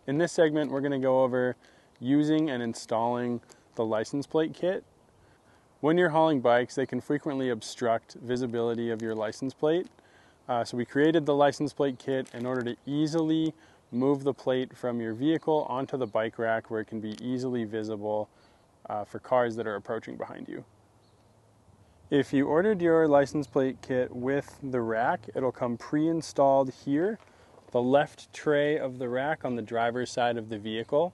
In this segment, we're going to go over using and installing the license plate kit. When you're hauling bikes, they can frequently obstruct visibility of your license plate. So we created the license plate kit in order to easily move the plate from your vehicle onto the bike rack where it can be easily visible for cars that are approaching behind you. If you ordered your license plate kit with the rack, it'll come pre-installed here, the left tray of the rack on the driver's side of the vehicle.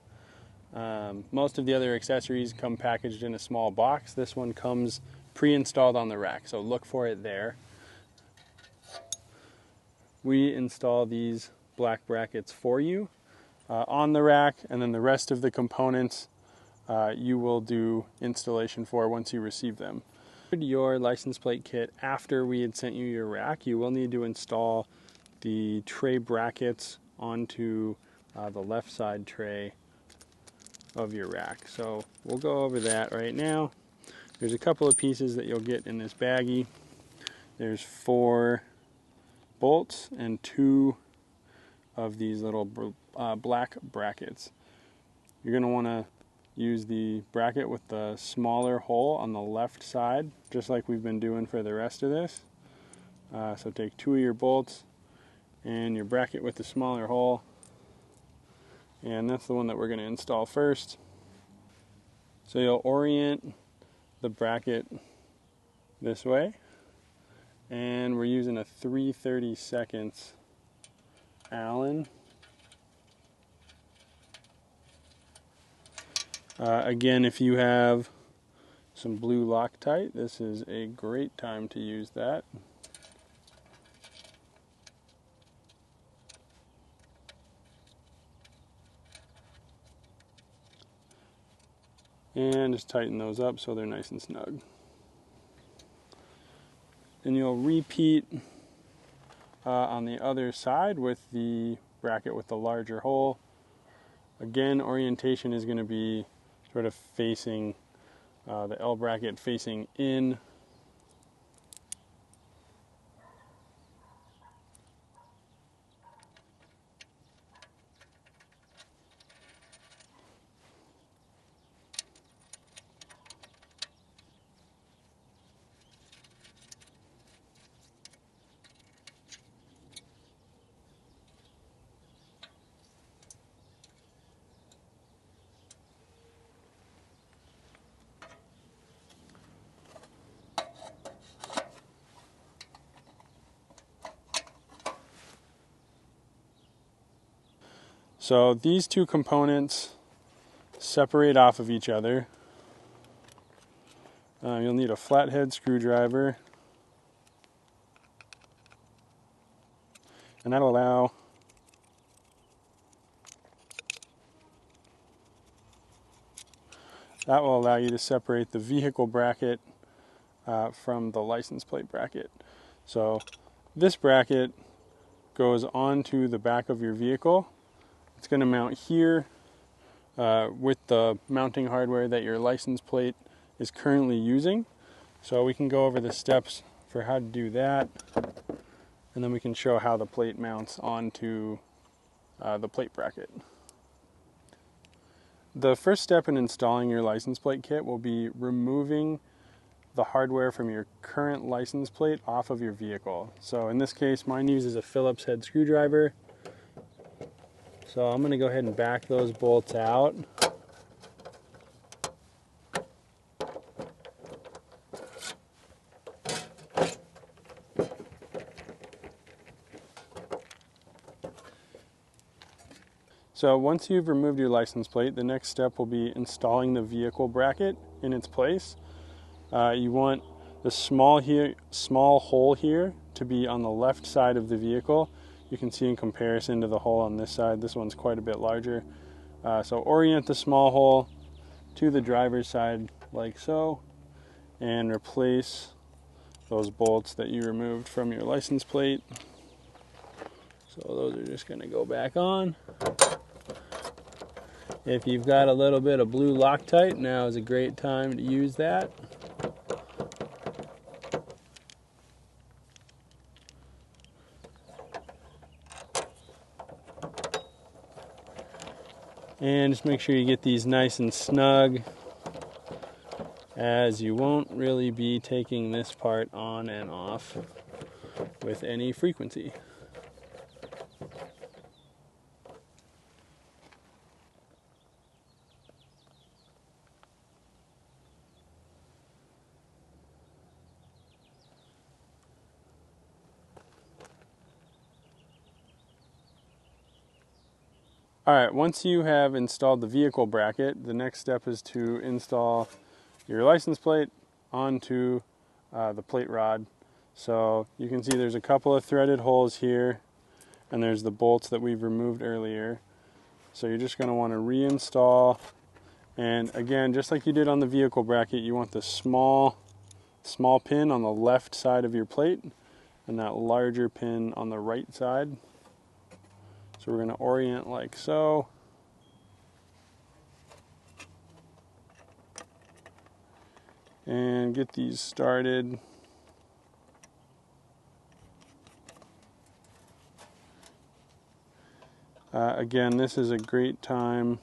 Most of the other accessories come packaged in a small box. This one comes pre-installed on the rack, so look for it there. We install these black brackets for you on the rack, and then the rest of the components you will do installation for once you receive them. Your license plate kit after we had sent you your rack, you will need to install the tray brackets onto the left side tray of your rack. So we'll go over that right now. There's a couple of pieces that you'll get in this baggie. There's 4 bolts and 2 of these little black brackets. You're going to want to use the bracket with the smaller hole on the left side, just like we've been doing for the rest of this. So take 2 of your bolts and your bracket with the smaller hole, and that's the one that we're going to install first. So you'll orient the bracket this way, and we're using a 3/32 Allen. Again, if you have some blue Loctite, this is a great time to use that. And just tighten those up so they're nice and snug. Then you'll repeat on the other side with the bracket with the larger hole. Again, orientation is going to be sort of facing the L bracket facing in. So these 2 components separate off of each other. You'll need a flathead screwdriver, and that'll allow you to separate the vehicle bracket from the license plate bracket. So this bracket goes onto the back of your vehicle. It's going to mount here with the mounting hardware that your license plate is currently using. So we can go over the steps for how to do that, and then we can show how the plate mounts onto the plate bracket. The first step in installing your license plate kit will be removing the hardware from your current license plate off of your vehicle. So in this case, mine uses a Phillips head screwdriver. So I'm going to go ahead and back those bolts out. So once you've removed your license plate, the next step will be installing the vehicle bracket in its place. You want the small hole here to be on the left side of the vehicle. You can see in comparison to the hole on this side, this one's quite a bit larger. So orient the small hole to the driver's side like so, and replace those bolts that you removed from your license plate. So those are just going to go back on. If you've got a little bit of blue Loctite, now is a great time to use that. And just make sure you get these nice and snug, as you won't really be taking this part on and off with any frequency. Alright, once you have installed the vehicle bracket, the next step is to install your license plate onto the plate rod. So you can see there's a couple of threaded holes here, and there's the bolts that we've removed earlier. So you're just going to want to reinstall, and again, just like you did on the vehicle bracket, you want the small pin on the left side of your plate and that larger pin on the right side. So we're going to orient like so. And get these started. Again, this is a great time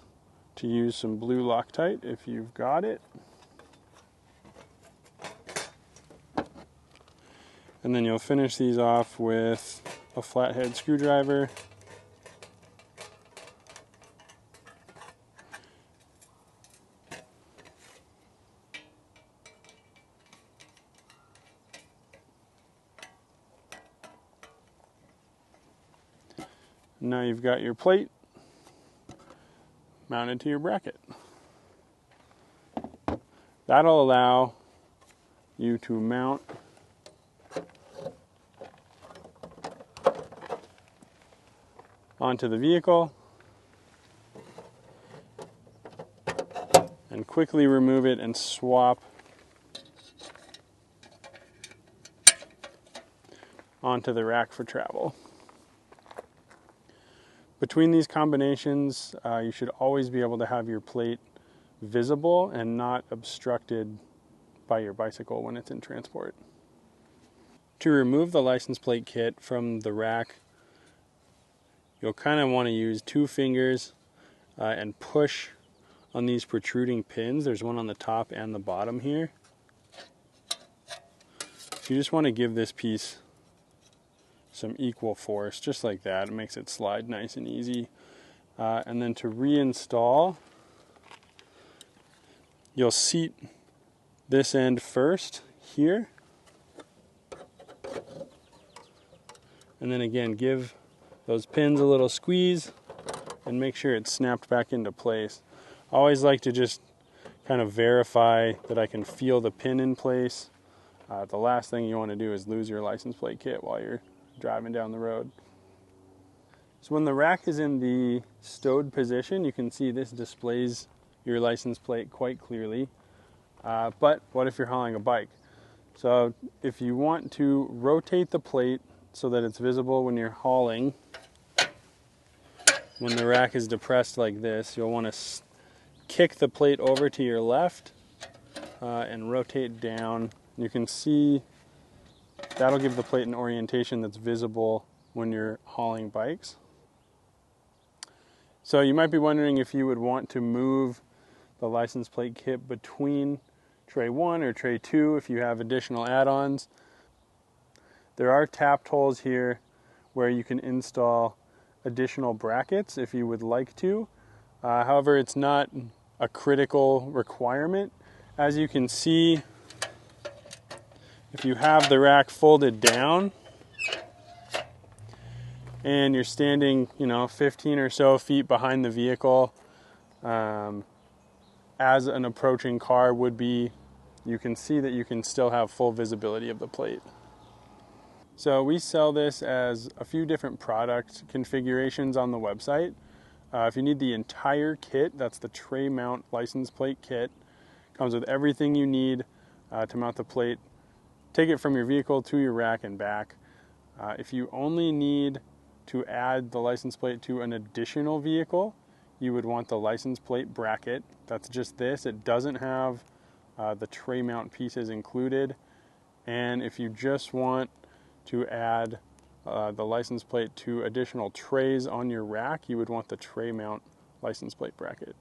to use some blue Loctite if you've got it. And then you'll finish these off with a flathead screwdriver. Now you've got your plate mounted to your bracket. That'll allow you to mount onto the vehicle and quickly remove it and swap onto the rack for travel. Between these combinations, you should always be able to have your plate visible and not obstructed by your bicycle when it's in transport. To remove the license plate kit from the rack, you'll kind of want to use 2 fingers and push on these protruding pins. There's one on the top and the bottom here. So you just want to give this piece some equal force, just like that. It makes it slide nice and easy. And then to reinstall, you'll seat this end first here. And then again, give those pins a little squeeze and make sure it's snapped back into place. I always like to just kind of verify that I can feel the pin in place. The last thing you want to do is lose your license plate kit while you're driving down the road. So when the rack is in the stowed position, you can see this displays your license plate quite clearly. But what if you're hauling a bike? So if you want to rotate the plate so that it's visible when you're hauling, when the rack is depressed like this, you'll want to kick the plate over to your left and rotate down. You can see that'll give the plate an orientation that's visible when you're hauling bikes. So you might be wondering if you would want to move the license plate kit between tray 1 or tray 2 if you have additional add-ons. There are tapped holes here where you can install additional brackets if you would like to. However, it's not a critical requirement. As you can see, if you have the rack folded down and you're standing, 15 or so feet behind the vehicle, as an approaching car would be, you can see that you can still have full visibility of the plate. So we sell this as a few different product configurations on the website. If you need the entire kit, that's the tray mount license plate kit. Comes with everything you need to mount the plate. Take it from your vehicle to your rack and back. If you only need to add the license plate to an additional vehicle, you would want the license plate bracket. That's just this. It doesn't have the tray mount pieces included. And if you just want to add the license plate to additional trays on your rack, you would want the tray mount license plate bracket.